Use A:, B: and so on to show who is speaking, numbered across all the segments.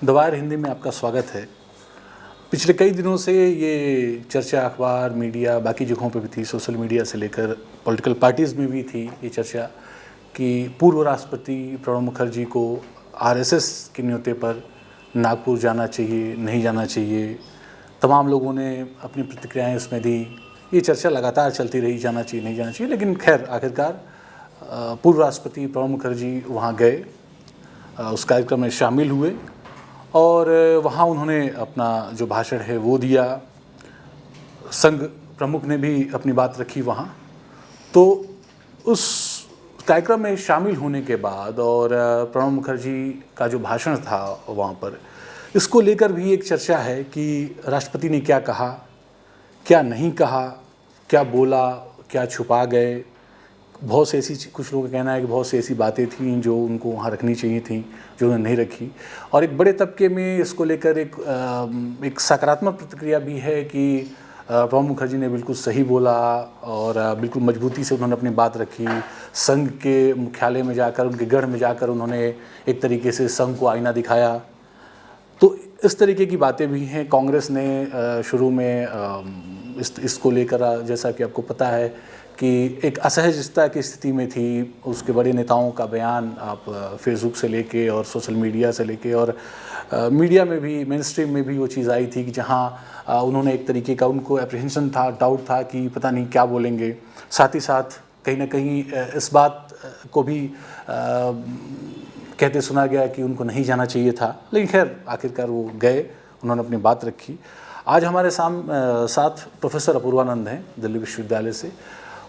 A: The wire Hindi में आपका स्वागत है। पिछले कई दिनों से ये चर्चा अखबार, मीडिया, बाकी जगहों पे भी थी, सोशल मीडिया से लेकर पॉलिटिकल पार्टीज़ में भी थी ये चर्चा कि पूर्व राष्ट्रपति प्रणब मुखर्जी को आरएसएस के न्योते पर नागपुर जाना चाहिए, नहीं जाना चाहिए। तमाम लोगों ने अपनी प्रतिक्रियाएं इसमें दी। ये चर्चा लगातार चलती रही, जाना चाहिए, नहीं जाना चाहिए। लेकिन खैर आखिरकार पूर्व राष्ट्रपति प्रणब मुखर्जी वहाँ गए, उस कार्यक्रम में शामिल हुए और वहाँ उन्होंने अपना जो भाषण है वो दिया। संघ प्रमुख ने भी अपनी बात रखी वहाँ। तो उस कार्यक्रम में शामिल होने के बाद और प्रणब मुखर्जी का जो भाषण था वहाँ पर, इसको लेकर भी एक चर्चा है कि राष्ट्रपति ने क्या कहा, क्या नहीं कहा, क्या बोला, क्या छुपा गए। बहुत से ऐसी, कुछ लोगों का कहना है कि बहुत सी ऐसी बातें थीं जो उनको वहाँ रखनी चाहिए थी, जो उन्होंने नहीं रखी। और एक बड़े तबके में इसको लेकर एक सकारात्मक प्रतिक्रिया भी है कि प्रणब मुखर्जी ने बिल्कुल सही बोला और बिल्कुल मजबूती से उन्होंने अपनी बात रखी। संघ के मुख्यालय में जाकर, उनके गढ़ में जाकर उन्होंने एक तरीके से संघ को आईना दिखाया। तो इस तरीके की बातें भी हैं। कांग्रेस ने शुरू में इसको लेकर, जैसा कि आपको पता है कि एक असहजता की स्थिति में थी। उसके बड़े नेताओं का बयान आप फेसबुक से लेके और सोशल मीडिया से लेके और मीडिया में भी, मेन स्ट्रीम में भी वो चीज़ आई थी कि जहाँ उन्होंने एक तरीके का, उनको एप्रीहेंशन था, डाउट था कि पता नहीं क्या बोलेंगे। साथ ही साथ कहीं ना कहीं इस बात को भी कहते सुना गया कि उनको नहीं जाना चाहिए था। लेकिन खैर आखिरकार वो गए, उन्होंने अपनी बात रखी। आज हमारे साथ प्रोफेसर अपूर्वानंद हैं दिल्ली विश्वविद्यालय से,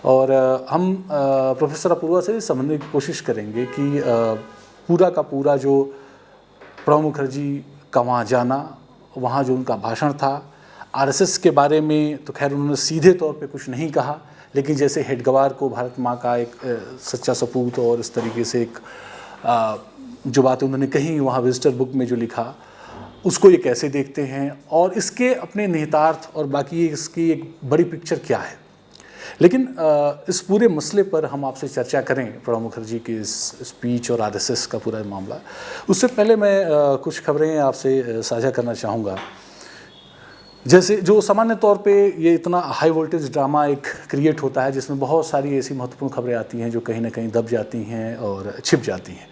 A: और हम प्रोफेसर अपूर्वा से समझने की कोशिश करेंगे कि पूरा का पूरा जो प्रणब मुखर्जी का वहाँ जाना, वहाँ जो उनका भाषण था, आरएसएस के बारे में तो खैर उन्होंने सीधे तौर पे कुछ नहीं कहा, लेकिन जैसे हेडगवार को भारत माँ का एक सच्चा सपूत और इस तरीके से एक जो बातें उन्होंने कही वहाँ विजिटर बुक में जो लिखा, उसको ये कैसे देखते हैं और इसके अपने निहितार्थ और बाकी इसकी एक बड़ी पिक्चर क्या है। लेकिन इस पूरे मसले पर हम आपसे चर्चा करें, प्रणब मुखर्जी की इस स्पीच और आरएसएस का पूरा मामला। उससे पहले मैं कुछ खबरें आपसे साझा करना चाहूँगा। जैसे जो सामान्य तौर पे ये इतना हाई वोल्टेज ड्रामा एक क्रिएट होता है जिसमें बहुत सारी ऐसी महत्वपूर्ण खबरें आती हैं जो कहीं ना कहीं दब जाती हैं और छिप जाती हैं।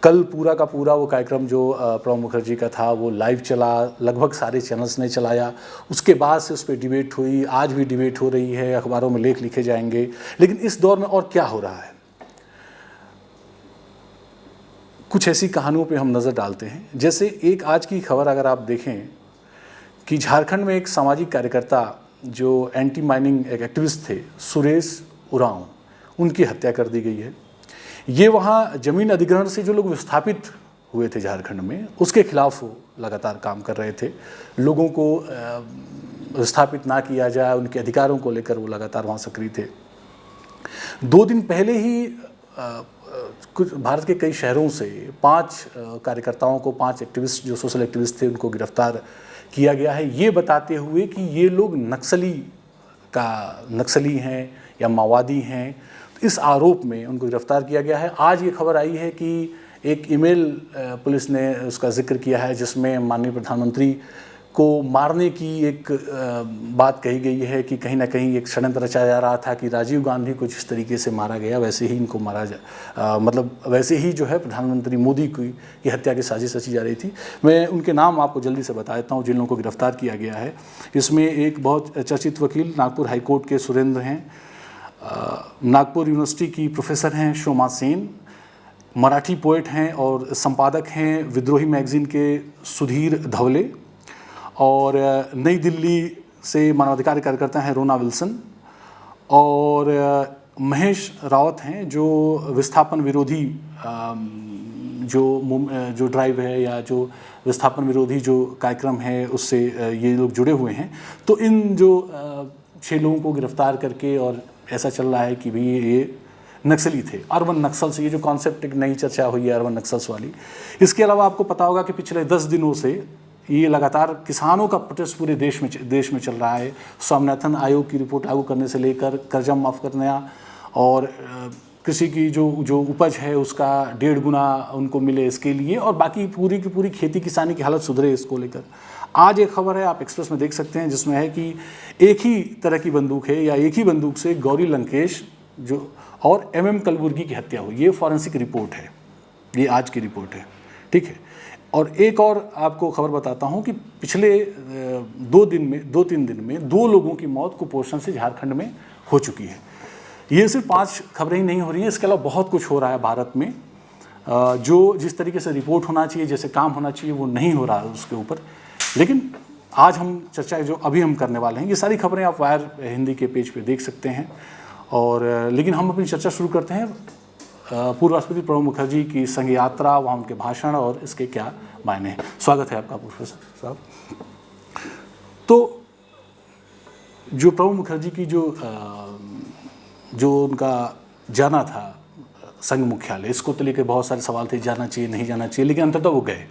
A: कल पूरा का पूरा वो कार्यक्रम जो प्रणब मुखर्जी का था वो लाइव चला, लगभग सारे चैनल्स ने चलाया। उसके बाद से उस पर डिबेट हुई, आज भी डिबेट हो रही है, अखबारों में लेख लिखे जाएंगे। लेकिन इस दौर में और क्या हो रहा है, कुछ ऐसी कहानियों पे हम नज़र डालते हैं। जैसे एक आज की खबर अगर आप देखें कि झारखंड में एक सामाजिक कार्यकर्ता जो एंटी माइनिंग एक एक्टिविस्ट थे, सुरेश उरांव, उनकी हत्या कर दी गई है। ये वहाँ ज़मीन अधिग्रहण से जो लोग विस्थापित हुए थे झारखंड में, उसके खिलाफ वो लगातार काम कर रहे थे। लोगों को विस्थापित ना किया जाए, उनके अधिकारों को लेकर वो लगातार वहाँ सक्रिय थे। 2 दिन पहले ही कुछ भारत के कई शहरों से 5 कार्यकर्ताओं को, 5 एक्टिविस्ट जो सोशल एक्टिविस्ट थे, उनको गिरफ्तार किया गया है, ये बताते हुए कि ये लोग नक्सली हैं या माओवादी हैं। इस आरोप में उनको गिरफ्तार किया गया है। आज ये खबर आई है कि एक ईमेल पुलिस ने उसका जिक्र किया है जिसमें माननीय प्रधानमंत्री को मारने की एक बात कही गई है कि कहीं ना कहीं एक षड्यंत्र रचा जा रहा था कि राजीव गांधी को जिस तरीके से मारा गया वैसे ही इनको मतलब वैसे ही जो है प्रधानमंत्री मोदी की ये हत्या की साजिश रची जा रही थी। मैं उनके नाम आपको जल्दी से बता देता हूँ जिन लोगों को गिरफ्तार किया गया है। इसमें एक बहुत चर्चित वकील नागपुर हाईकोर्ट के सुरेंद्र हैं, नागपुर यूनिवर्सिटी की प्रोफेसर हैं शोमा सेन, मराठी पोएट हैं और संपादक हैं विद्रोही मैगजीन के सुधीर धवले, और नई दिल्ली से मानवाधिकार कार्यकर्ता हैं रोना विल्सन, और महेश रावत हैं जो विस्थापन विरोधी जो ड्राइव है या जो विस्थापन विरोधी जो कार्यक्रम है उससे ये लोग जुड़े हुए हैं। तो इन जो 6 लोगों को गिरफ्तार करके, और ऐसा चल रहा है कि भी ये नक्सली थे, अर्बन नक्सल्स, ये जो कॉन्सेप्ट एक नई चर्चा हुई है अर्बन नक्सल्स वाली। इसके अलावा आपको पता होगा कि पिछले 10 दिनों से ये लगातार किसानों का प्रोटेस्ट पूरे देश में चल रहा है। स्वामीनाथन आयोग की रिपोर्ट लागू करने से लेकर कर्जा माफ़ करना और कृषि की जो उपज है उसका 1.5 गुना उनको मिले इसके लिए, और बाकी पूरी की पूरी खेती किसानी की हालत सुधरे इसको लेकर। आज एक खबर है, आप एक्सप्रेस में देख सकते हैं, जिसमें है कि एक ही तरह की बंदूक है या एक ही बंदूक से गौरी लंकेश जो और MM कलबुर्गी की हत्या हुई। ये फॉरेंसिक रिपोर्ट है, ये आज की रिपोर्ट है, ठीक है। और एक और आपको खबर बताता हूँ कि पिछले 2-3 दिन में 2 लोगों की मौत कुपोषण से झारखंड में हो चुकी है। ये सिर्फ 5 खबरें ही नहीं हो रही हैं, इसके अलावा बहुत कुछ हो रहा है भारत में, जो जिस तरीके से रिपोर्ट होना चाहिए, जैसे काम होना चाहिए, वो नहीं हो रहा है उसके ऊपर। लेकिन आज हम चर्चा जो अभी हम करने वाले हैं, ये सारी खबरें आप वायर हिंदी के पेज पे देख सकते हैं। और लेकिन हम अपनी चर्चा शुरू करते हैं पूर्व राष्ट्रपति प्रणब मुखर्जी की संघ यात्रा, वहाँ उनके भाषण और इसके क्या मायने हैं। स्वागत है आपका प्रोफेसर साहब। तो जो प्रणब मुखर्जी की जो उनका जाना था संघ मुख्यालय, इसको तो लेकर बहुत सारे सवाल थे, जाना चाहिए नहीं जाना चाहिए, लेकिन अंततः वो गए।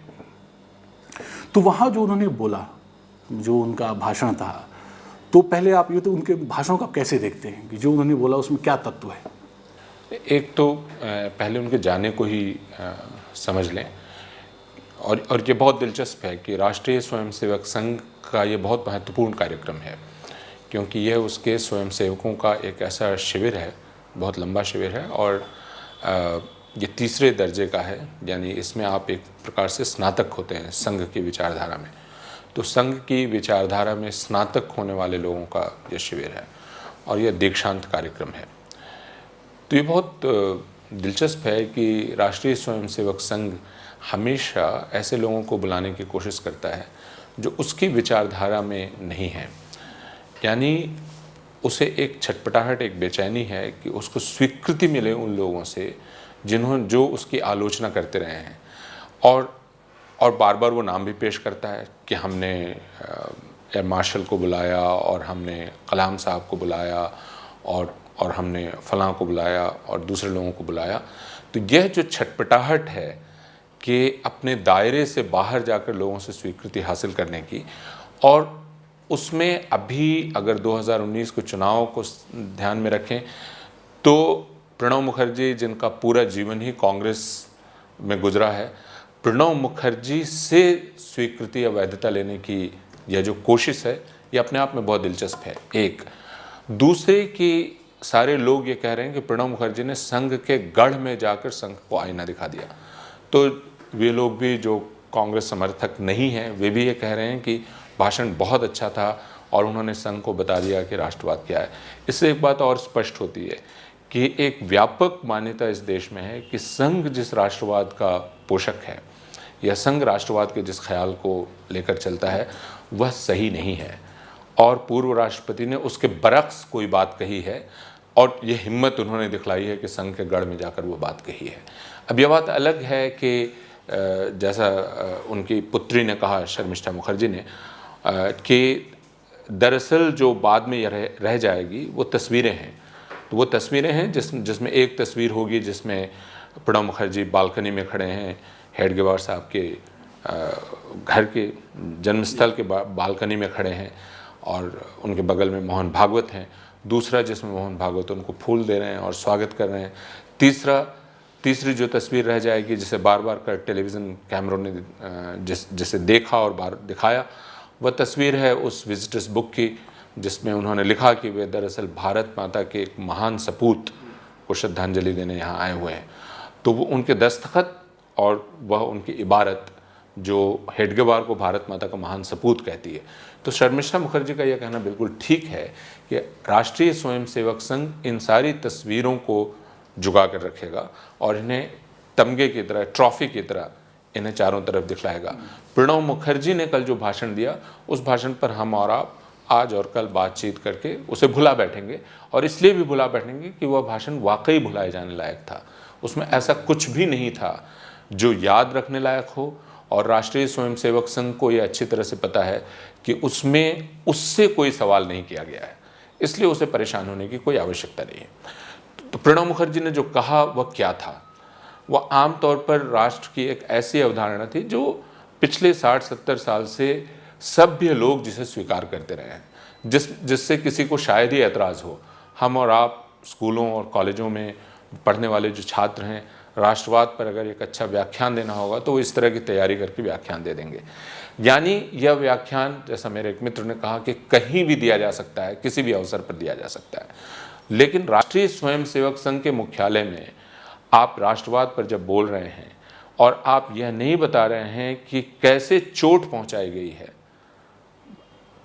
A: तो वहाँ जो उन्होंने बोला, जो उनका भाषण था, तो पहले आप ये तो उनके भाषणों को आप कैसे देखते हैं कि जो उन्होंने बोला उसमें क्या तत्व है?
B: एक तो पहले उनके जाने को ही समझ लें, और ये बहुत दिलचस्प है कि राष्ट्रीय स्वयंसेवक संघ का ये बहुत महत्वपूर्ण कार्यक्रम है, क्योंकि यह उसके स्वयंसेवकों का एक ऐसा शिविर है, बहुत लंबा शिविर है, और ये 3रे दर्जे का है, यानी इसमें आप एक प्रकार से स्नातक होते हैं संघ की विचारधारा में। तो संघ की विचारधारा में स्नातक होने वाले लोगों का ये शिविर है, और यह दीक्षांत कार्यक्रम है। तो ये बहुत दिलचस्प है कि राष्ट्रीय स्वयंसेवक संघ हमेशा ऐसे लोगों को बुलाने की कोशिश करता है जो उसकी विचारधारा में नहीं है, यानी उसे एक छटपटाहट, एक बेचैनी है कि उसको स्वीकृति मिले उन लोगों से जो उसकी आलोचना करते रहे हैं, और बार बार वो नाम भी पेश करता है कि हमने एयर मार्शल को बुलाया, और हमने कलाम साहब को बुलाया, और हमने फलां को बुलाया, और दूसरे लोगों को बुलाया। तो यह जो छटपटाहट है कि अपने दायरे से बाहर जाकर लोगों से स्वीकृति हासिल करने की, और उसमें अभी अगर 2019 के चुनाव को ध्यान में रखें तो प्रणब मुखर्जी, जिनका पूरा जीवन ही कांग्रेस में गुजरा है, प्रणब मुखर्जी से स्वीकृति या वैधता लेने की यह जो कोशिश है, ये अपने आप में बहुत दिलचस्प है। एक दूसरे कि सारे लोग ये कह रहे हैं कि प्रणब मुखर्जी ने संघ के गढ़ में जाकर संघ को आईना दिखा दिया। तो वे लोग भी जो कांग्रेस समर्थक नहीं हैं, वे भी ये कह रहे हैं कि भाषण बहुत अच्छा था और उन्होंने संघ को बता दिया कि राष्ट्रवाद क्या है। इससे एक बात और स्पष्ट होती है कि एक व्यापक मान्यता इस देश में है कि संघ जिस राष्ट्रवाद का पोषक है, या संघ राष्ट्रवाद के जिस ख्याल को लेकर चलता है, वह सही नहीं है, और पूर्व राष्ट्रपति ने उसके बरक्स कोई बात कही है, और ये हिम्मत उन्होंने दिखलाई है कि संघ के गढ़ में जाकर वो बात कही है। अब यह बात अलग है कि जैसा उनकी पुत्री ने कहा, शर्मिष्ठा मुखर्जी ने, कि दरअसल जो बाद में रह जाएगी वो तस्वीरें हैं। तो वो तस्वीरें हैं जिसमें एक तस्वीर होगी जिसमें प्रणब मुखर्जी बालकनी में खड़े हैं, हेडगेवार साहब के घर के जन्मस्थल के बालकनी में खड़े हैं, और उनके बगल में मोहन भागवत हैं। दूसरा जिसमें मोहन भागवत उनको फूल दे रहे हैं और स्वागत कर रहे हैं। तीसरी जो तस्वीर रह जाएगी, जिसे बार बार कर टेलीविज़न कैमरों ने जिसे देखा और बार दिखाया, वह तस्वीर है उस विजिटर्स बुक की जिसमें उन्होंने लिखा कि वे दरअसल भारत माता के एक महान सपूत को श्रद्धांजलि देने यहाँ आए हुए हैं। तो वो उनके दस्तखत और वह उनकी इबारत जो हेडगेवार को भारत माता का महान सपूत कहती है। तो शर्मिष्ठा मुखर्जी का यह कहना बिल्कुल ठीक है कि राष्ट्रीय स्वयंसेवक संघ इन सारी तस्वीरों को जुगा कर रखेगा और इन्हें तमगे की तरह, ट्रॉफी की तरह इन्हें चारों तरफ दिखलाएगा। प्रणब मुखर्जी ने कल जो भाषण दिया, उस भाषण पर हम और आप आज और कल बातचीत करके उसे भुला बैठेंगे, और इसलिए भी भुला बैठेंगे कि वह भाषण वाकई भुलाए जाने लायक था। उसमें ऐसा कुछ भी नहीं था जो याद रखने लायक हो, और राष्ट्रीय स्वयंसेवक संघ को यह अच्छी तरह से पता है कि उसमें उससे कोई सवाल नहीं किया गया है, इसलिए उसे परेशान होने की कोई आवश्यकता नहीं है। तो प्रणब मुखर्जी ने जो कहा वह क्या था? वह आमतौर पर राष्ट्र की एक ऐसी अवधारणा थी जो पिछले 60-70 साल से सभ्य लोग जिसे स्वीकार करते रहे हैं, जिससे किसी को शायद ही ऐतराज़ हो। हम और आप स्कूलों और कॉलेजों में पढ़ने वाले जो छात्र हैं, राष्ट्रवाद पर अगर एक अच्छा व्याख्यान देना होगा तो वो इस तरह की तैयारी करके व्याख्यान दे देंगे। यानी यह व्याख्यान, जैसा मेरे एक मित्र ने कहा, कि कहीं भी दिया जा सकता है, किसी भी अवसर पर दिया जा सकता है, लेकिन राष्ट्रीय स्वयंसेवक संघ के मुख्यालय में आप राष्ट्रवाद पर जब बोल रहे हैं और आप यह नहीं बता रहे हैं कि कैसे चोट पहुंचाई गई है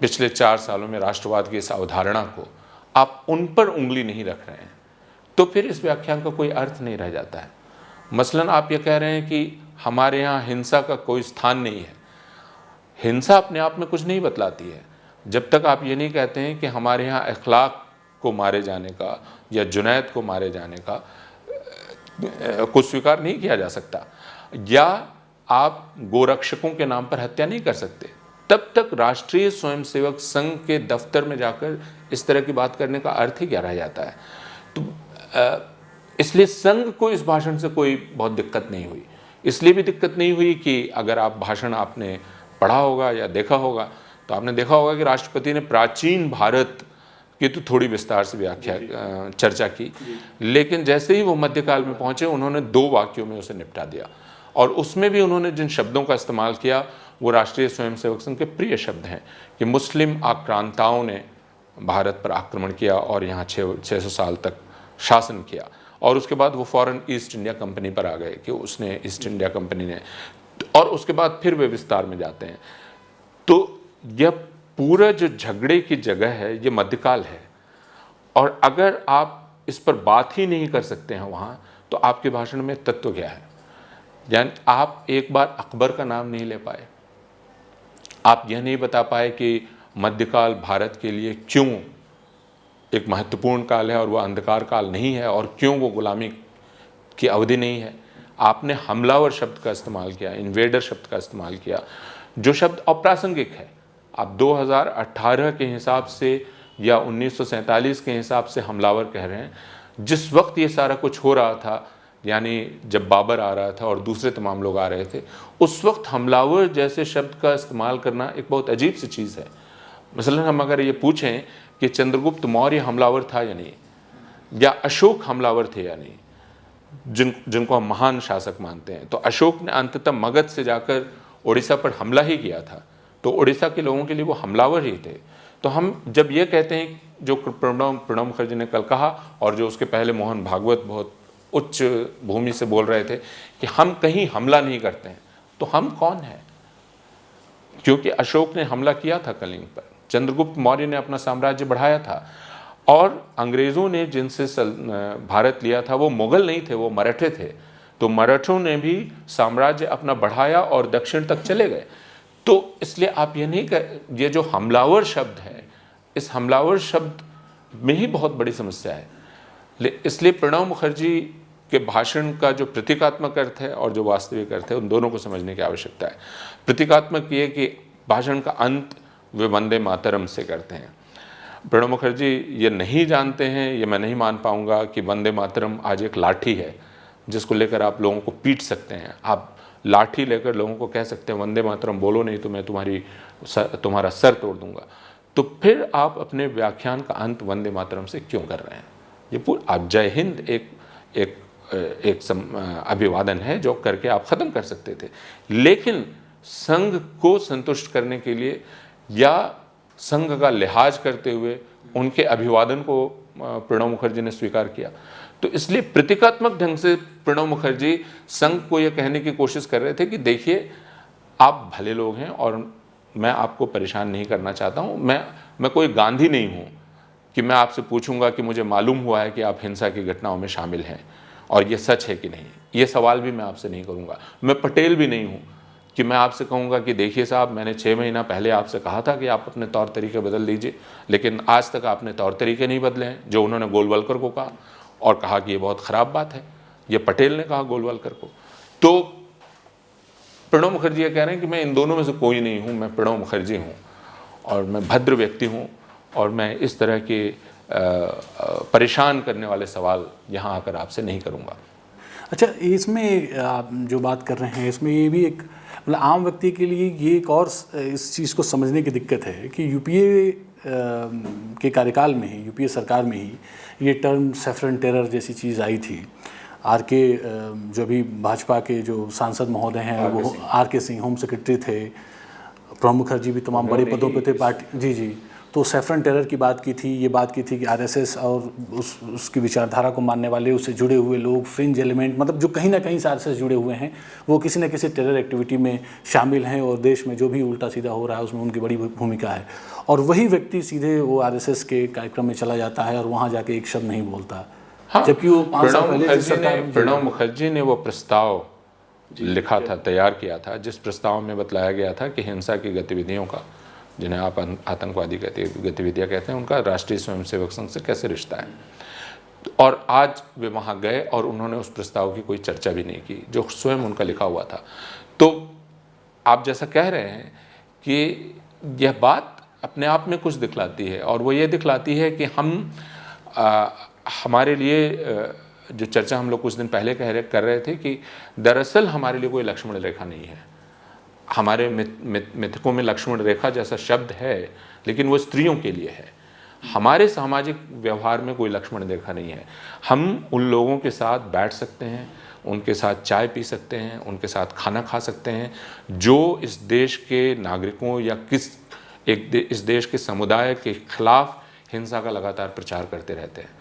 B: पिछले 4 सालों में राष्ट्रवाद की इस अवधारणा को, आप उन पर उंगली नहीं रख रहे हैं, तो फिर इस व्याख्यान का कोई अर्थ नहीं रह जाता है। मसलन आप ये कह रहे हैं कि हमारे यहाँ हिंसा का कोई स्थान नहीं है। हिंसा अपने आप में कुछ नहीं बतलाती है जब तक आप ये नहीं कहते हैं कि हमारे यहाँ अखलाक को मारे जाने का या जुनैद को मारे जाने का कुछ स्वीकार नहीं किया जा सकता, या आप गोरक्षकों के नाम पर हत्या नहीं कर सकते। तब तक राष्ट्रीय स्वयंसेवक संघ के दफ्तर में जाकर इस तरह की बात करने का अर्थ ही क्या रह जाता है। तो इसलिए संघ को इस भाषण से कोई बहुत दिक्कत नहीं हुई। इसलिए भी दिक्कत नहीं हुई कि अगर आप भाषण आपने पढ़ा होगा या देखा होगा तो आपने देखा होगा कि राष्ट्रपति ने प्राचीन भारत की तो थोड़ी विस्तार से व्याख्या चर्चा की, लेकिन जैसे ही वो मध्यकाल में पहुंचे उन्होंने 2 वाक्यों में उसे निपटा दिया, और उसमें भी उन्होंने जिन शब्दों का इस्तेमाल किया वो राष्ट्रीय स्वयंसेवक संघ के प्रिय शब्द हैं कि मुस्लिम आक्रांताओं ने भारत पर आक्रमण किया और यहाँ 600 साल तक शासन किया, और उसके बाद वो फ़ौरन ईस्ट इंडिया कंपनी पर आ गए कि उसने ईस्ट इंडिया कंपनी ने, और उसके बाद फिर वे विस्तार में जाते हैं। तो यह पूरा जो झगड़े की जगह है ये मध्यकाल है, और अगर आप इस पर बात ही नहीं कर सकते हैं वहाँ, तो आपके भाषण में तत्व क्या है? यानी आप एक बार अकबर का नाम नहीं ले पाए, आप यह नहीं बता पाए कि मध्यकाल भारत के लिए क्यों एक महत्वपूर्ण काल है और वह अंधकार काल नहीं है, और क्यों वो गुलामी की अवधि नहीं है। आपने हमलावर शब्द का इस्तेमाल किया, इन्वेडर शब्द का इस्तेमाल किया, जो शब्द अप्रासंगिक है। आप 2018 के हिसाब से या 1947 के हिसाब से हमलावर कह रहे हैं। जिस वक्त ये सारा कुछ हो रहा था, यानी जब बाबर आ रहा था और दूसरे तमाम लोग आ रहे थे, उस वक्त हमलावर जैसे शब्द का इस्तेमाल करना एक बहुत अजीब सी चीज़ है। मसलन हम अगर ये पूछें कि चंद्रगुप्त मौर्य हमलावर था या नहीं, या अशोक हमलावर थे या नहीं, जिनको हम महान शासक मानते हैं, तो अशोक ने अंततः मगध से जाकर उड़ीसा पर हमला ही किया था, तो उड़ीसा के लोगों के लिए वो हमलावर ही थे। तो हम जब ये कहते हैं, जो प्रणब मुखर्जी ने कल कहा और जो उसके पहले मोहन भागवत बहुत उच्च भूमि से बोल रहे थे कि हम कहीं हमला नहीं करते हैं, तो हम कौन हैं? क्योंकि अशोक ने हमला किया था कलिंग पर, चंद्रगुप्त मौर्य ने अपना साम्राज्य बढ़ाया था, और अंग्रेज़ों ने जिनसे भारत लिया था वो मुगल नहीं थे, वो मराठे थे। तो मराठों ने भी साम्राज्य अपना बढ़ाया और दक्षिण तक चले गए। तो इसलिए आप ये नहीं कर, ये जो हमलावर शब्द है, इस हमलावर शब्द में ही बहुत बड़ी समस्या है। इसलिए प्रणब मुखर्जी के भाषण का जो प्रतीकात्मक अर्थ है और जो वास्तविक अर्थ है, उन दोनों को समझने की आवश्यकता है। प्रतीकात्मक ये कि भाषण का अंत वे वंदे मातरम से करते हैं। प्रणब मुखर्जी ये नहीं जानते हैं, ये मैं नहीं मान पाऊंगा कि वंदे मातरम आज एक लाठी है जिसको लेकर आप लोगों को पीट सकते हैं। आप लाठी लेकर लोगों को कह सकते हैं वंदे मातरम बोलो नहीं तो मैं तुम्हारा सर तोड़ दूंगा। तो फिर आप अपने व्याख्यान का अंत वंदे मातरम से क्यों कर रहे हैं? ये पूरा आप जय हिंद एक अभिवादन है जो करके आप ख़त्म कर सकते थे, लेकिन संघ को संतुष्ट करने के लिए या संघ का लिहाज करते हुए उनके अभिवादन को प्रणब मुखर्जी ने स्वीकार किया। तो इसलिए प्रतीकात्मक ढंग से प्रणब मुखर्जी संघ को यह कहने की कोशिश कर रहे थे कि देखिए आप भले लोग हैं और मैं आपको परेशान नहीं करना चाहता हूँ, मैं कोई गांधी नहीं हूँ कि मैं आपसे पूछूंगा कि मुझे मालूम हुआ है कि आप हिंसा की घटनाओं में शामिल हैं और ये सच है कि नहीं, ये सवाल भी मैं आपसे नहीं करूँगा। मैं पटेल भी नहीं हूँ कि मैं आपसे कहूँगा कि देखिए साहब, मैंने 6 महीना पहले आपसे कहा था कि आप अपने तौर तरीके बदल लीजिए, लेकिन आज तक आपने तौर तरीके नहीं बदले हैं। जो उन्होंने गोलवलकर को कहा और कहा कि ये बहुत ख़राब बात है, ये पटेल ने कहा गोलवलकर को। तो प्रणब मुखर्जी ये कह रहे हैं कि मैं इन दोनों में से कोई नहीं हूँ, मैं प्रणब मुखर्जी हूँ और मैं भद्र व्यक्ति हूँ और मैं इस तरह के परेशान करने वाले सवाल यहाँ आकर आपसे नहीं करूँगा।
A: अच्छा, इसमें आप जो बात कर रहे हैं इसमें ये भी एक मतलब आम व्यक्ति के लिए ये एक और इस चीज़ को समझने की दिक्कत है कि यूपीए के कार्यकाल में ही, यूपीए सरकार में ही ये टर्म सैफरन टेरर जैसी चीज़ आई थी। आर के जो भी भाजपा के जो सांसद महोदय हैं वो आर के सिंह होम सेक्रेटरी थे, प्रणब मुखर्जी भी तमाम बड़े पदों पे थे पार्टी। जी जी, तो सैफरन टेरर की बात की थी, ये बात की थी कि आरएसएस और उसकी विचारधारा को मानने वाले, उससे जुड़े हुए लोग, फ्रिंज एलिमेंट, मतलब जो कहीं ना कहीं से आरएसएस जुड़े हुए हैं, वो किसी न किसी टेरर एक्टिविटी में शामिल हैं और देश में जो भी उल्टा सीधा हो रहा है उसमें उनकी बड़ी भूमिका है। और वही व्यक्ति सीधे वो आरएसएस के कार्यक्रम में चला जाता है और वहाँ जाके एक शब्द नहीं बोलता।
B: हाँ,
A: जबकि वो 5 साल पहले
B: प्रणब मुखर्जी ने वो प्रस्ताव लिखा था, तैयार किया था, जिस प्रस्ताव में बतलाया गया था कि हिंसा की गतिविधियों का, जिन्हें आप आतंकवादी गतिविधियां कहते हैं, उनका राष्ट्रीय स्वयंसेवक संघ से कैसे रिश्ता है। और आज वे वहाँ गए और उन्होंने उस प्रस्ताव की कोई चर्चा भी नहीं की जो स्वयं उनका लिखा हुआ था। तो आप जैसा कह रहे हैं कि यह बात अपने आप में कुछ दिखलाती है, और वो ये दिखलाती है कि हम हमारे लिए जो चर्चा हम लोग कुछ दिन पहले कर रहे थे कि दरअसल हमारे लिए कोई लक्ष्मण रेखा नहीं है। हमारे मिथकों में लक्ष्मण रेखा जैसा शब्द है, लेकिन वो स्त्रियों के लिए है। हमारे सामाजिक व्यवहार में कोई लक्ष्मण रेखा नहीं है। हम उन लोगों के साथ बैठ सकते हैं, उनके साथ चाय पी सकते हैं, उनके साथ खाना खा सकते हैं, जो इस देश के नागरिकों या इस देश के समुदाय के खिलाफ हिंसा का लगातार प्रचार करते रहते हैं।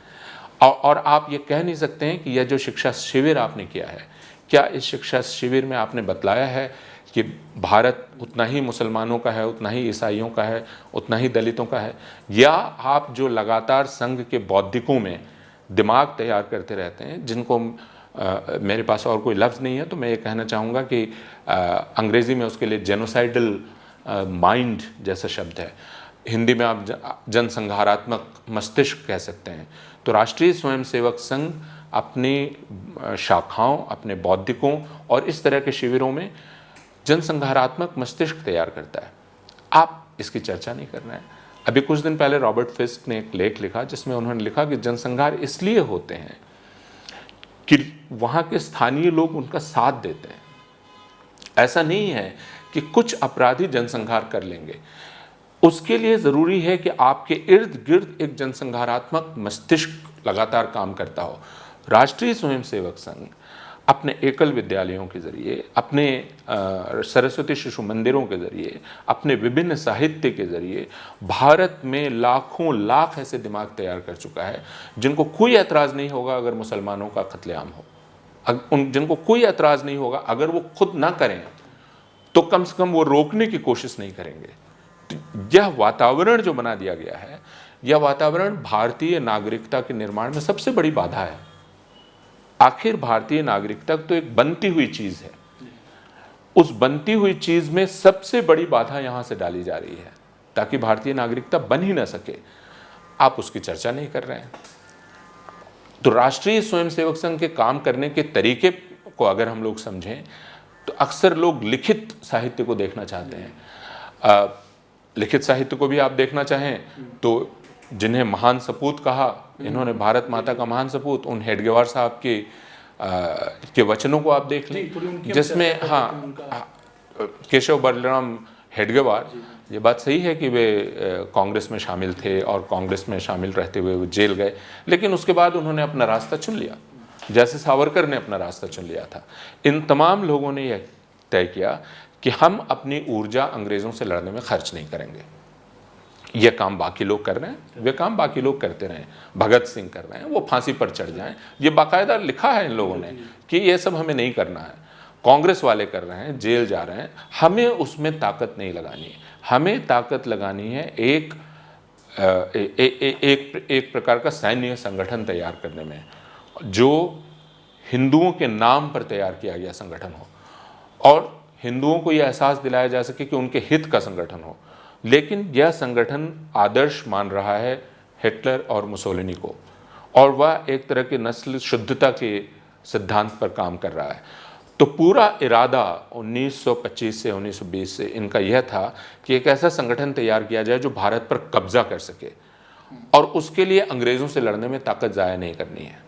B: और आप ये कह नहीं सकते हैं कि यह जो शिक्षा शिविर आपने किया है, क्या इस शिक्षा शिविर में आपने बतलाया है कि भारत उतना ही मुसलमानों का है, उतना ही ईसाइयों का है, उतना ही दलितों का है, या आप जो लगातार संघ के बौद्धिकों में दिमाग तैयार करते रहते हैं, जिनको मेरे पास और कोई लफ्ज़ नहीं है तो मैं ये कहना चाहूँगा कि अंग्रेज़ी में उसके लिए जेनोसाइडल माइंड जैसा शब्द है, हिंदी में आप जनसंहारात्मक मस्तिष्क कह सकते हैं। तो राष्ट्रीय स्वयंसेवक संघ अपनी शाखाओं, अपने बौद्धिकों और इस तरह के शिविरों में जनसंहारात्मक मस्तिष्क तैयार करता है। आप इसकी चर्चा नहीं कर रहे हैं। अभी कुछ दिन पहले रॉबर्ट फिस्क ने एक लेख लिखा जिसमें उन्होंने लिखा कि जनसंहार इसलिए होते हैं कि वहाँ के स्थानीय लोग उनका साथ देते हैं। ऐसा नहीं है कि कुछ अपराधी जनसंहार कर लेंगे, उसके लिए ज़रूरी है कि आपके इर्द गिर्द एक जनसंहारात्मक मस्तिष्क लगातार काम करता हो। राष्ट्रीय स्वयंसेवक संघ अपने एकल विद्यालयों के ज़रिए, अपने सरस्वती शिशु मंदिरों के ज़रिए, अपने विभिन्न साहित्य के ज़रिए भारत में लाखों लाख ऐसे दिमाग तैयार कर चुका है जिनको कोई ऐतराज़ नहीं होगा अगर मुसलमानों का कत्लेआम हो, जिनको कोई ऐतराज़ नहीं होगा अगर वो खुद ना करें तो कम से कम वो रोकने की कोशिश नहीं करेंगे। तो यह वातावरण जो बना दिया गया है, यह वातावरण भारतीय नागरिकता के निर्माण में सबसे बड़ी बाधा है। आखिर भारतीय नागरिकता तो एक बनती हुई चीज़ है, उस बनती हुई चीज़ में सबसे बड़ी बाधा यहाँ से डाली जा रही है ताकि भारतीय नागरिकता बन ही ना सके। आप उसकी चर्चा नहीं कर रहे हैं। तो राष्ट्रीय स्वयंसेवक संघ के काम करने के तरीके को अगर हम लोग समझें तो अक्सर लोग लिखित साहित्य को देखना चाहते हैं। लिखित साहित्य को भी आप देखना चाहें तो जिन्हें महान सपूत कहा, इन्होंने भारत माता का महान सपूत, उन हेडगेवार साहब के वचनों को आप देख लें, जिसमें केशव बलराम हेडगेवार, ये बात सही है कि वे कांग्रेस में शामिल थे और कांग्रेस में शामिल रहते हुए वो जेल गए, लेकिन उसके बाद उन्होंने अपना रास्ता चुन लिया, जैसे सावरकर ने अपना रास्ता चुन लिया था। इन तमाम लोगों ने यह तय किया कि हम अपनी ऊर्जा अंग्रेज़ों से लड़ने में खर्च नहीं करेंगे। ये काम बाकी लोग कर रहे हैं, वे काम बाकी लोग करते रहें। भगत सिंह कर रहे हैं, वो फांसी पर चढ़ जाएं, ये बाकायदा लिखा है इन लोगों ने कि ये सब हमें नहीं करना है। कांग्रेस वाले कर रहे हैं, जेल जा रहे हैं, हमें उसमें ताकत नहीं लगानी है। हमें ताकत लगानी है एक प्रकार का सैन्य संगठन तैयार करने में, जो हिंदुओं के नाम पर तैयार किया गया संगठन हो और हिंदुओं को यह एहसास दिलाया जा सके कि उनके हित का संगठन हो। लेकिन यह संगठन आदर्श मान रहा है हिटलर और मुसोलिनी को, और वह एक तरह की नस्ल शुद्धता के सिद्धांत पर काम कर रहा है। तो पूरा इरादा 1925 से 1920 से इनका यह था कि एक ऐसा संगठन तैयार किया जाए जो भारत पर कब्जा कर सके, और उसके लिए अंग्रेज़ों से लड़ने में ताकत ज़ाया नहीं करनी है।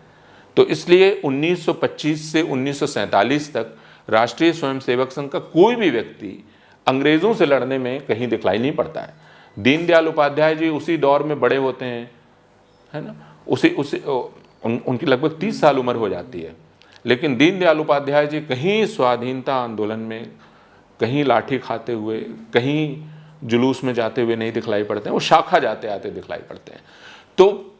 B: तो इसलिए 1925 से 1947 तक राष्ट्रीय स्वयंसेवक संघ का कोई भी व्यक्ति अंग्रेज़ों से लड़ने में कहीं दिखलाई नहीं पड़ता है। दीनदयाल उपाध्याय जी उसी दौर में बड़े होते हैं, है ना, उनकी लगभग 30 साल उम्र हो जाती है, लेकिन दीनदयाल उपाध्याय जी कहीं स्वाधीनता आंदोलन में, कहीं लाठी खाते हुए, कहीं जुलूस में जाते हुए नहीं दिखलाई पड़ते हैं, वो शाखा जाते आते दिखलाई पड़ते हैं। तो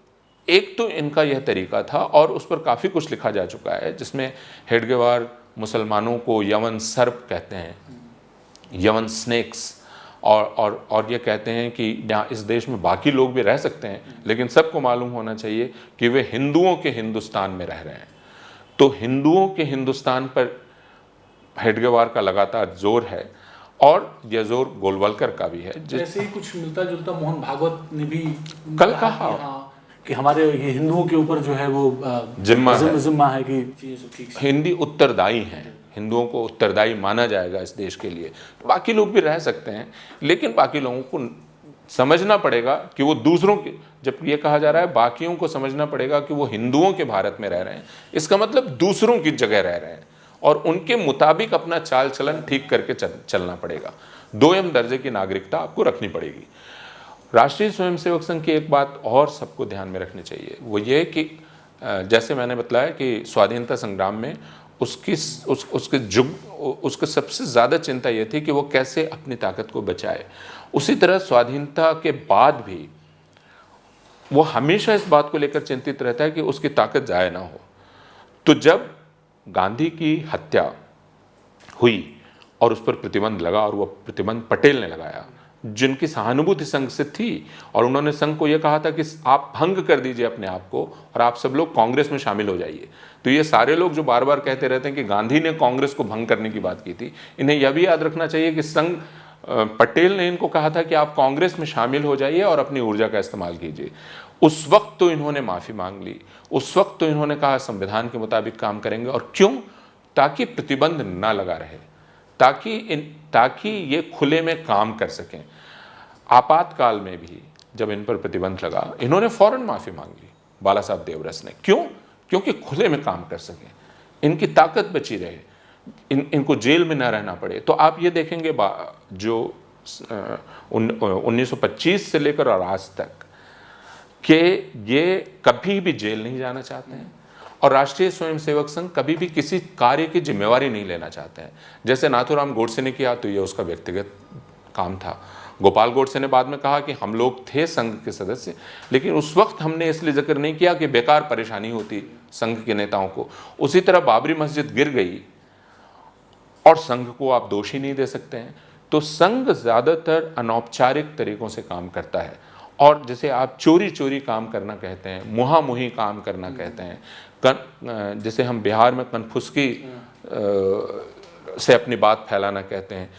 B: एक तो इनका यह तरीका था, और उस पर काफ़ी कुछ लिखा जा चुका है, जिसमें हेडगेवार मुसलमानों को यवन सर्प कहते हैं, यवन स्नेक्स, और ये कहते हैं कि यहाँ इस देश में बाकी लोग भी रह सकते हैं, लेकिन सबको मालूम होना चाहिए कि वे हिंदुओं के हिंदुस्तान में रह रहे हैं। तो हिंदुओं के हिंदुस्तान पर हेडगेवार का लगातार जोर है, और यह जोर गोलवलकर का भी है।
A: जैसे ही कुछ मिलता जुलता मोहन भागवत ने भी
B: कल कहा
A: कि हमारे ये हिंदुओं के ऊपर जो है वो जिम्मा है कि चीजें सब ठीक से।
B: हिंदी उत्तरदायी हैं, हिंदुओं को उत्तरदायी माना जाएगा इस देश के लिए। बाकी लोग भी रह सकते हैं, लेकिन बाकी लोगों को समझना पड़ेगा कि वो दूसरों के, जब ये कहा जा रहा है बाकियों को समझना पड़ेगा कि वो हिंदुओं के भारत में रह रहे हैं, इसका मतलब दूसरों की जगह रह रहे हैं, और उनके मुताबिक अपना चाल चलन ठीक करके चलना पड़ेगा। दोयम दर्जे की नागरिकता आपको रखनी पड़ेगी। राष्ट्रीय स्वयंसेवक संघ की एक बात और सबको ध्यान में रखनी चाहिए, वो ये कि जैसे मैंने बताया कि स्वाधीनता संग्राम में उसके सबसे ज़्यादा चिंता ये थी कि वो कैसे अपनी ताकत को बचाए। उसी तरह स्वाधीनता के बाद भी वो हमेशा इस बात को लेकर चिंतित रहता है कि उसकी ताकत जाए ना हो। तो जब गांधी की हत्या हुई और उस पर प्रतिबंध लगा, और वो प्रतिबंध पटेल ने लगाया, जिनकी सहानुभूति संघ से थी, और उन्होंने संघ को यह कहा था कि आप भंग कर दीजिए अपने आप को और आप सब लोग कांग्रेस में शामिल हो जाइए। तो ये सारे लोग जो बार बार कहते रहते हैं कि गांधी ने कांग्रेस को भंग करने की बात की थी, इन्हें यह भी याद रखना चाहिए कि संघ पटेल ने इनको कहा था कि आप कांग्रेस में शामिल हो जाइए और अपनी ऊर्जा का इस्तेमाल कीजिए। उस वक्त तो इन्होंने माफ़ी मांग ली, उस वक्त तो इन्होंने कहा संविधान के मुताबिक काम करेंगे। और क्यों? ताकि प्रतिबंध ना लगा रहे, ताकि ये खुले में काम कर सकें। आपातकाल में भी जब इन पर प्रतिबंध लगा, इन्होंने फौरन माफ़ी मांग ली, बाला साहब देवरस ने। क्यों? क्योंकि खुले में काम कर सकें, इनकी ताकत बची रहे, इनको जेल में ना रहना पड़े। तो आप ये देखेंगे जो 1925 से लेकर और आज तक कि ये कभी भी जेल नहीं जाना चाहते हैं, और राष्ट्रीय स्वयंसेवक संघ कभी भी किसी कार्य की जिम्मेवारी नहीं लेना चाहते हैं। जैसे नाथूराम गोडसे ने किया तो ये उसका व्यक्तिगत काम था। गोपाल गोडसे ने बाद में कहा कि हम लोग थे संघ के सदस्य, लेकिन उस वक्त हमने इसलिए जिक्र नहीं किया कि बेकार परेशानी होती संघ के नेताओं को। उसी तरह बाबरी मस्जिद गिर गई और संघ को आप दोषी नहीं दे सकते हैं। तो संघ ज़्यादातर अनौपचारिक तरीकों से काम करता है, और जिसे आप चोरी चोरी काम करना कहते हैं, मुहा मुही काम करना कहते हैं, जिसे हम बिहार में कनफुसकी से अपनी बात फैलाना कहते हैं।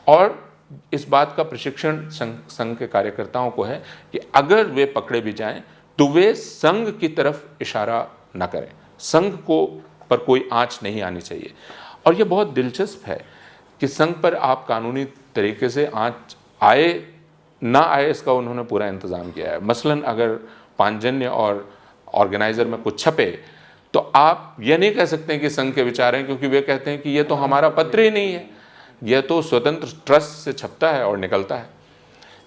B: और इस बात का प्रशिक्षण संघ के कार्यकर्ताओं को है कि अगर वे पकड़े भी जाएं तो वे संघ की तरफ इशारा न करें, संघ को पर कोई आंच नहीं आनी चाहिए। और ये बहुत दिलचस्प है कि संघ पर आप कानूनी तरीके से आंच आए ना आए, इसका उन्होंने पूरा इंतज़ाम किया है। मसलन अगर पांजन्य और ऑर्गेनाइज़र में कुछ छपे तो आप ये नहीं कह सकते हैं कि संघ के विचार हैं, क्योंकि वे कहते हैं कि ये तो हमारा पत्र ही नहीं है, यह तो स्वतंत्र ट्रस्ट से छपता है और निकलता है।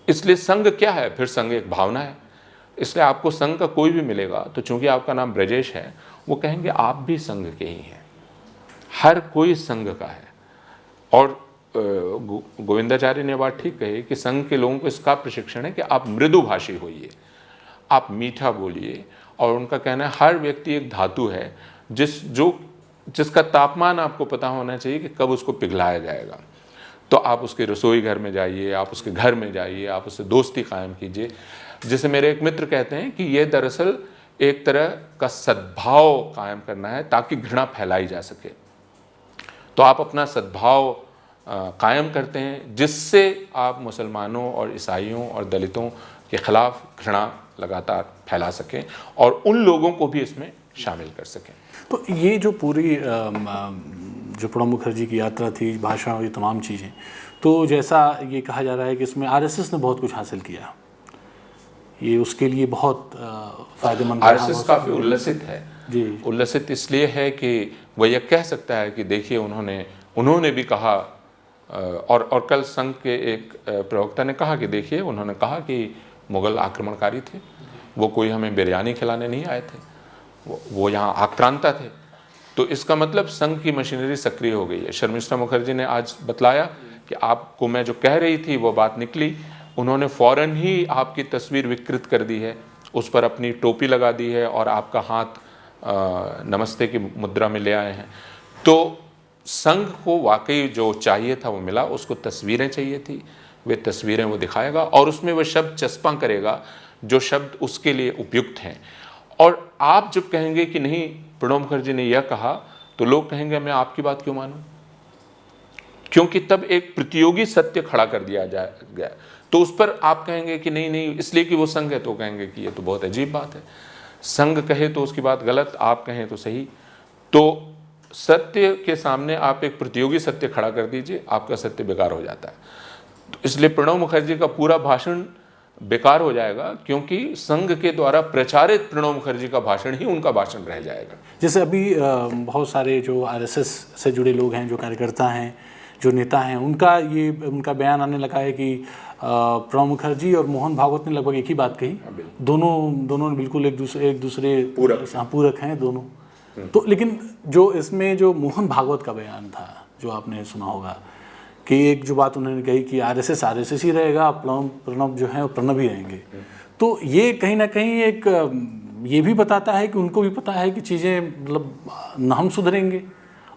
B: इसलिए संघ क्या है? फिर संघ एक भावना है। इसलिए आपको संघ का कोई भी मिलेगा तो चूंकि आपका नाम ब्रजेश है, वो कहेंगे आप भी संघ के ही हैं। हर कोई संघ का है। और गोविंदाचार्य ने बात ठीक कही कि संघ के लोगों को इसका प्रशिक्षण है कि आप मृदुभाषी होइए, आप मीठा बोलिए। और उनका कहना है हर व्यक्ति एक धातु है जिसका तापमान आपको पता होना चाहिए कि कब उसको पिघलाया जाएगा। तो आप उसके रसोई घर में जाइए, आप उसके घर में जाइए, आप उससे दोस्ती कायम कीजिए। जैसे मेरे एक मित्र कहते हैं कि ये दरअसल एक तरह का सद्भाव कायम करना है ताकि घृणा फैलाई जा सके। तो आप अपना सद्भाव कायम करते हैं, जिससे आप मुसलमानों और ईसाइयों और दलितों के खिलाफ घृणा लगातार फैला सकें और उन लोगों को भी इसमें शामिल कर सकें।
A: तो ये जो पूरी जो प्रणब मुखर्जी की यात्रा थी, भाषण और ये तमाम चीज़ें, तो जैसा ये कहा जा रहा है कि इसमें आरएसएस ने बहुत कुछ हासिल किया, ये उसके लिए बहुत फ़ायदेमंद।
B: आरएसएस काफ़ी उल्लसित है
A: जी।
B: उल्लसित इसलिए है कि वह यह कह सकता है कि देखिए उन्होंने भी कहा और कल संघ के एक प्रवक्ता ने कहा कि देखिए, उन्होंने कहा कि मुग़ल आक्रमणकारी थे, वो कोई हमें बिरयानी खिलाने नहीं आए थे, वो यहाँ आक्रांता थे। तो इसका मतलब संघ की मशीनरी सक्रिय हो गई है। शर्मिष्ठा मुखर्जी ने आज बतलाया कि आपको मैं जो कह रही थी वो बात निकली, उन्होंने फ़ौरन ही आपकी तस्वीर विकृत कर दी है, उस पर अपनी टोपी लगा दी है और आपका हाथ नमस्ते की मुद्रा में ले आए हैं। तो संघ को वाकई जो चाहिए था वो मिला, उसको तस्वीरें चाहिए थी, वे तस्वीरें वो दिखाएगा और उसमें वह शब्द चस्पा करेगा जो शब्द उसके लिए उपयुक्त हैं। और आप जब कहेंगे कि नहीं, प्रणब मुखर्जी ने यह कहा, तो लोग कहेंगे मैं आपकी बात क्यों मानूं, क्योंकि तब एक प्रतियोगी सत्य खड़ा कर दिया गया। तो उस पर आप कहेंगे कि नहीं नहीं, इसलिए कि वो संघ है, तो कहेंगे कि ये तो बहुत अजीब बात है, संघ कहे तो उसकी बात गलत, आप कहें तो सही। तो सत्य के सामने आप एक प्रतियोगी सत्य खड़ा कर दीजिए, आपका सत्य बेकार हो जाता है। तो इसलिए प्रणब मुखर्जी का पूरा भाषण बेकार हो जाएगा, क्योंकि संघ के द्वारा प्रचारित प्रणब मुखर्जी का भाषण ही उनका भाषण रह जाएगा।
A: जैसे अभी बहुत सारे जो आरएसएस से जुड़े लोग हैं, जो कार्यकर्ता हैं, जो नेता हैं, उनका बयान आने लगा है कि प्रणब मुखर्जी और मोहन भागवत ने लगभग एक ही बात कही, दोनों बिल्कुल एक दूसरे पूरक हैं दोनों। तो लेकिन जो इसमें जो मोहन भागवत का बयान था, जो आपने सुना होगा, कि एक जो बात उन्होंने कही कि आरएसएस ही रहेगा, प्रणब जो है वो प्रणब ही रहेंगे। तो ये कहीं ना कहीं एक ये भी बताता है कि उनको भी पता है कि चीज़ें मतलब न हम सुधरेंगे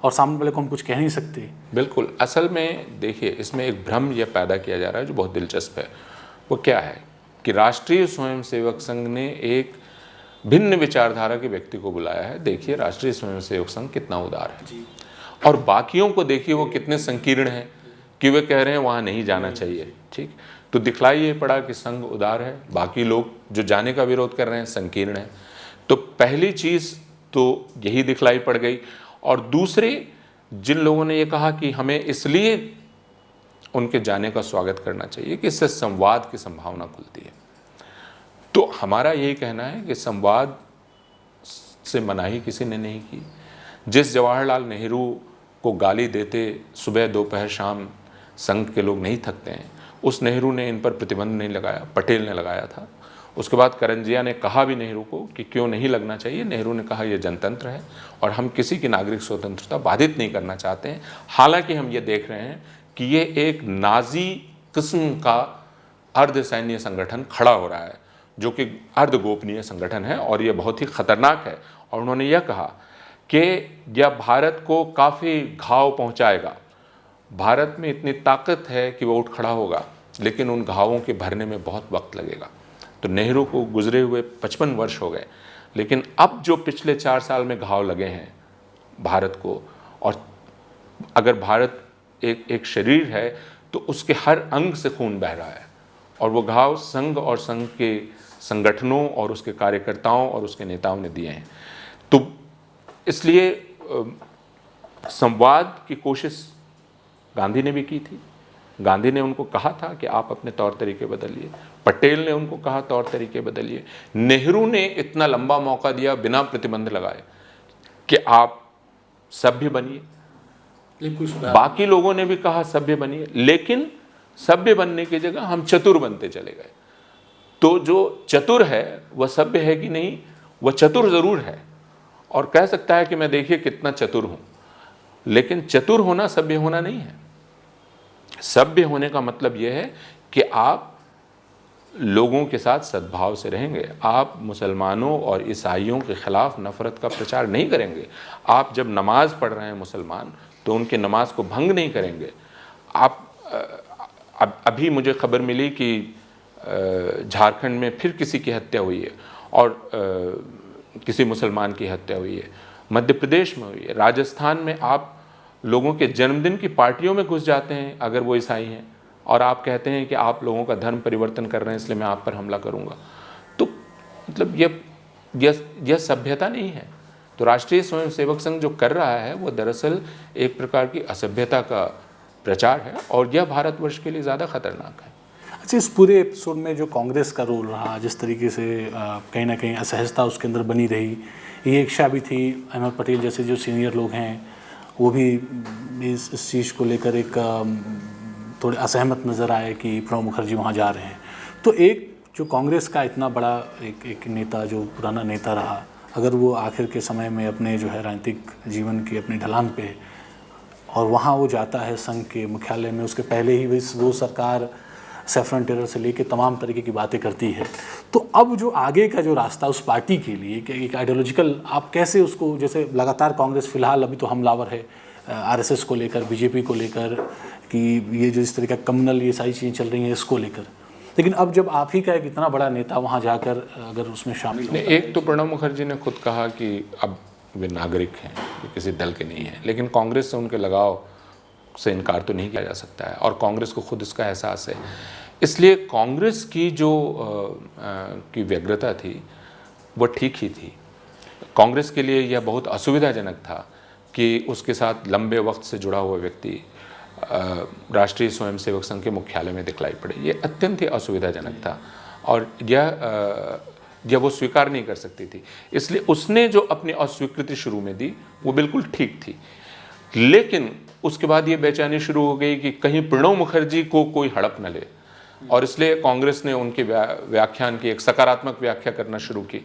A: और सामने वाले को हम कुछ कह नहीं सकते।
B: बिल्कुल, असल में देखिए, इसमें एक भ्रम यह पैदा किया जा रहा है जो बहुत दिलचस्प है। वो क्या है कि राष्ट्रीय स्वयंसेवक संघ ने एक भिन्न विचारधारा के व्यक्ति को बुलाया है। देखिए, राष्ट्रीय स्वयंसेवक संघ कितना उदार है और बाकियों को देखिए वो कितने संकीर्ण हैं कि वे कह रहे हैं वहाँ नहीं जाना चाहिए। ठीक, तो दिखलाई ये पड़ा कि संघ उदार है, बाकी लोग जो जाने का विरोध कर रहे हैं संकीर्ण है। तो पहली चीज़ तो यही दिखलाई पड़ गई। और दूसरे, जिन लोगों ने ये कहा कि हमें इसलिए उनके जाने का स्वागत करना चाहिए कि इससे संवाद की संभावना खुलती है, तो हमारा यही कहना है कि संवाद से मनाही किसी ने नहीं की। जिस जवाहरलाल नेहरू को गाली देते सुबह दोपहर शाम संघ के लोग नहीं थकते हैं, उस नेहरू ने इन पर प्रतिबंध नहीं लगाया, पटेल ने लगाया था। उसके बाद करंजिया ने कहा भी नेहरू को कि क्यों नहीं लगना चाहिए, नेहरू ने कहा यह जनतंत्र है और हम किसी की नागरिक स्वतंत्रता बाधित नहीं करना चाहते हैं। हालांकि हम ये देख रहे हैं कि ये एक नाजी किस्म का अर्धसैन्य संगठन खड़ा हो रहा है, जो कि अर्धगोपनीय संगठन है और ये बहुत ही खतरनाक है। और उन्होंने यह कहा कि यह भारत को काफ़ी घाव पहुंचाएगा। भारत में इतनी ताकत है कि वो उठ खड़ा होगा, लेकिन उन घावों के भरने में बहुत वक्त लगेगा। तो नेहरू को गुजरे हुए 55 वर्ष हो गए, लेकिन अब जो पिछले 4 साल में घाव लगे हैं भारत को, और अगर भारत एक शरीर है तो उसके हर अंग से खून बह रहा है, और वो घाव संघ और संघ के संगठनों और उसके कार्यकर्ताओं और उसके नेताओं ने दिए हैं। तो इसलिए संवाद की कोशिश गांधी ने भी की थी। गांधी ने उनको कहा था कि आप अपने तौर तरीके बदलिए, पटेल ने उनको कहा तौर तरीके बदलिए, नेहरू ने इतना लंबा मौका दिया बिना प्रतिबंध लगाए कि आप सभ्य बनिए, बाकी लोगों ने भी कहा सभ्य बनिए, लेकिन सभ्य बनने की जगह हम चतुर बनते चले गए। तो जो चतुर है वह सभ्य है कि नहीं, वह चतुर जरूर है और कह सकता है कि मैं देखिए कितना चतुर हूं, लेकिन चतुर होना सभ्य होना नहीं है। सभ्य होने का मतलब यह है कि आप लोगों के साथ सद्भाव से रहेंगे, आप मुसलमानों और ईसाइयों के खिलाफ नफरत का प्रचार नहीं करेंगे, आप जब नमाज पढ़ रहे हैं मुसलमान तो उनके नमाज को भंग नहीं करेंगे। आप अभी मुझे खबर मिली कि झारखंड में फिर किसी की हत्या हुई है और किसी मुसलमान की हत्या हुई है, मध्य प्रदेश में हुई है, राजस्थान में आप लोगों के जन्मदिन की पार्टियों में घुस जाते हैं अगर वो ईसाई हैं, और आप कहते हैं कि आप लोगों का धर्म परिवर्तन कर रहे हैं इसलिए मैं आप पर हमला करूंगा। तो मतलब यह सभ्यता नहीं है। तो राष्ट्रीय स्वयंसेवक संघ जो कर रहा है वो दरअसल एक प्रकार की असभ्यता का प्रचार है और यह भारतवर्ष के लिए ज़्यादा खतरनाक है।
A: अच्छा, इस पूरे एपिसोड में जो कांग्रेस का रोल रहा, जिस तरीके से कहीं ना कहीं असहजता उसके अंदर बनी रही, ये इच्छा भी थी अहमद पटेल जैसे जो सीनियर लोग हैं वो भी इस चीज़ को लेकर एक थोड़े असहमत नज़र आए कि प्रणब मुखर्जी वहाँ जा रहे हैं। तो एक जो कांग्रेस का इतना बड़ा एक नेता, जो पुराना नेता रहा, अगर वो आखिर के समय में अपने जो है राजनीतिक जीवन के अपने ढलान पे और वहाँ वो जाता है संघ के मुख्यालय में, उसके पहले ही वो सरकार सैफरन टेरर से लेके तमाम तरीके की बातें करती है। तो अब जो आगे का जो रास्ता उस पार्टी के लिए एक आइडियोलॉजिकल, आप कैसे उसको, जैसे लगातार कांग्रेस फिलहाल अभी तो हमलावर है आरएसएस को लेकर, बीजेपी को लेकर, कि ये जो इस तरह का कम्युनल ये सारी चीज़ें चल रही हैं इसको लेकर, लेकिन अब जब आप ही का एक इतना बड़ा नेता वहाँ जाकर अगर उसमें शामिल हो,
B: एक तो प्रणब मुखर्जी ने खुद कहा कि अब वे नागरिक हैं, ये किसी दल के नहीं हैं, लेकिन कांग्रेस से उनके लगाव से इनकार तो नहीं किया जा सकता है और कांग्रेस को खुद इसका एहसास है। इसलिए कांग्रेस की जो की व्यग्रता थी वो ठीक ही थी। कांग्रेस के लिए यह बहुत असुविधाजनक था कि उसके साथ लंबे वक्त से जुड़ा हुआ व्यक्ति राष्ट्रीय स्वयंसेवक संघ के मुख्यालय में दिखलाई पड़े। ये अत्यंत ही असुविधाजनक था और यह वो स्वीकार नहीं कर सकती थी। इसलिए उसने जो अपनी अस्वीकृति शुरू में दी वो बिल्कुल ठीक थी, लेकिन उसके बाद ये बेचैनी शुरू हो गई कि कहीं प्रणब मुखर्जी को कोई हड़प न ले, और इसलिए कांग्रेस ने उनके व्याख्यान की एक सकारात्मक व्याख्या करना शुरू की।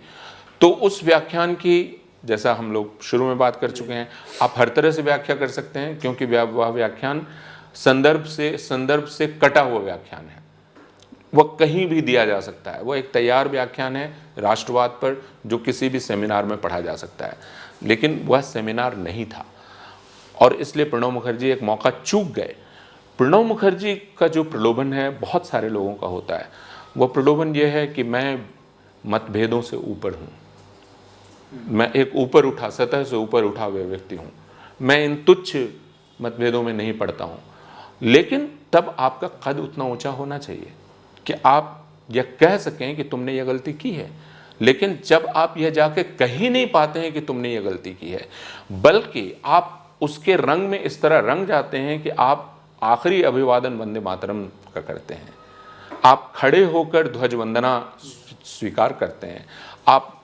B: तो उस व्याख्यान की, जैसा हम लोग शुरू में बात कर चुके हैं, आप हर तरह से व्याख्या कर सकते हैं, क्योंकि वह व्याख्यान संदर्भ से कटा हुआ व्याख्यान है, वह कहीं भी दिया जा सकता है। वह एक तैयार व्याख्यान है राष्ट्रवाद पर जो किसी भी सेमिनार में पढ़ा जा सकता है, लेकिन वह सेमिनार नहीं था और इसलिए प्रणब मुखर्जी एक मौका चूक गए। प्रणब मुखर्जी का जो प्रलोभन है बहुत सारे लोगों का होता है। वह प्रलोभन यह है कि मैं मतभेदों से ऊपर हूँ, मैं एक ऊपर उठा, सतह से ऊपर उठा हुआ व्यक्ति हूँ, मैं इन तुच्छ मतभेदों में नहीं पड़ता हूँ। लेकिन तब आपका कद उतना ऊंचा होना चाहिए कि आप यह कह सकें कि तुमने यह गलती की है। लेकिन जब आप यह जाके कह ही नहीं पाते हैं कि तुमने यह गलती की है, बल्कि आप उसके रंग में इस तरह रंग जाते हैं कि आप आखिरी अभिवादन वंदे मातरम का करते हैं, आप खड़े होकर ध्वज वंदना स्वीकार करते हैं, आप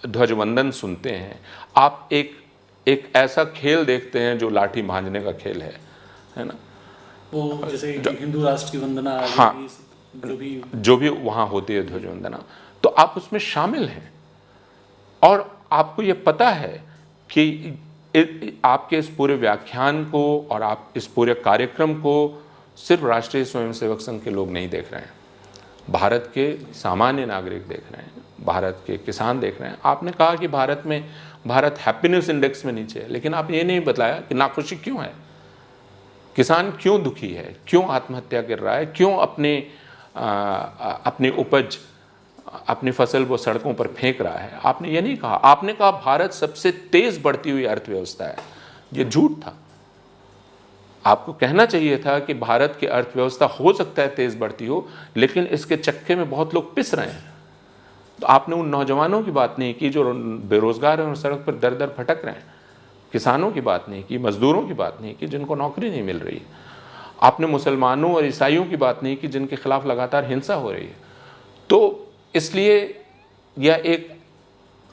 B: ध्वजवंदन सुनते हैं, आप एक ऐसा खेल देखते हैं जो लाठी भांजने का खेल है ना,
A: वो जैसे हिंदू राष्ट्र की वंदना,
B: हाँ, जो भी वहाँ होती है ध्वज वंदना, तो आप उसमें शामिल हैं और आपको ये पता है कि आपके इस पूरे व्याख्यान को और आप इस पूरे कार्यक्रम को सिर्फ राष्ट्रीय स्वयंसेवक संघ के लोग नहीं देख रहे हैं, भारत के सामान्य नागरिक देख रहे हैं, भारत के किसान देख रहे हैं। आपने कहा कि भारत हैप्पीनेस इंडेक्स में नीचे है, लेकिन आपने ये नहीं बताया कि नाखुशी क्यों है, किसान क्यों दुखी है, क्यों आत्महत्या कर रहा है, क्यों अपनी उपज, अपनी फसल वो सड़कों पर फेंक रहा है। आपने ये नहीं कहा। आपने कहा भारत सबसे तेज बढ़ती हुई अर्थव्यवस्था है। ये झूठ था। आपको कहना चाहिए था कि भारत की अर्थव्यवस्था हो सकता है तेज बढ़ती हो, लेकिन इसके चक्के में बहुत लोग पिस रहे हैं। तो आपने उन नौजवानों की बात नहीं की जो बेरोजगार हैं और सड़क पर दर दर भटक रहे हैं, किसानों की बात नहीं की, मजदूरों की बात नहीं की जिनको नौकरी नहीं मिल रही। आपने मुसलमानों और ईसाइयों की बात नहीं की जिनके खिलाफ लगातार हिंसा हो रही है। तो इसलिए यह एक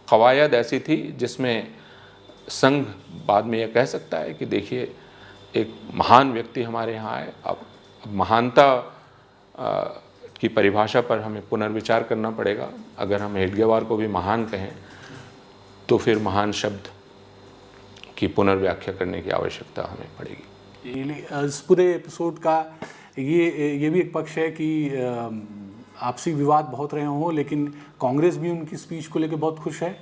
B: कवायद ऐसी थी जिसमें संघ बाद में यह कह सकता है कि देखिए एक महान व्यक्ति हमारे यहाँ आए। अब महानता की परिभाषा पर हमें पुनर्विचार करना पड़ेगा। अगर हम हेडगेवार को भी महान कहें तो फिर महान शब्द की पुनर्व्याख्या करने की आवश्यकता हमें पड़ेगी।
A: इस पूरे एपिसोड का ये भी एक पक्ष है कि आपसी विवाद बहुत रहे हों, लेकिन कांग्रेस भी उनकी स्पीच को लेकर बहुत खुश है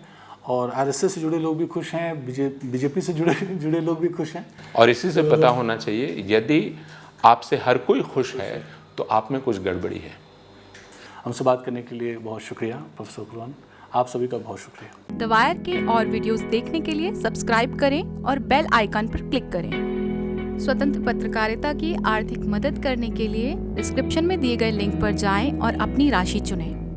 A: और आरएसएस से जुड़े लोग भी खुश हैं, बीजेपी से जुड़े लोग भी खुश हैं।
B: और इसी से पता होना चाहिए यदि आपसे हर कोई खुश है तो आप में कुछ गड़बड़ी है।
A: हमसे बात करने के लिए बहुत शुक्रिया प्रोफेसर पुरवान, आप सभी का बहुत शुक्रिया।
C: द वायर के और वीडियोस देखने के लिए सब्सक्राइब करें और बेल आइकन पर क्लिक करें। स्वतंत्र पत्रकारिता की आर्थिक मदद करने के लिए डिस्क्रिप्शन में दिए गए लिंक पर जाएं और अपनी राशि चुनें।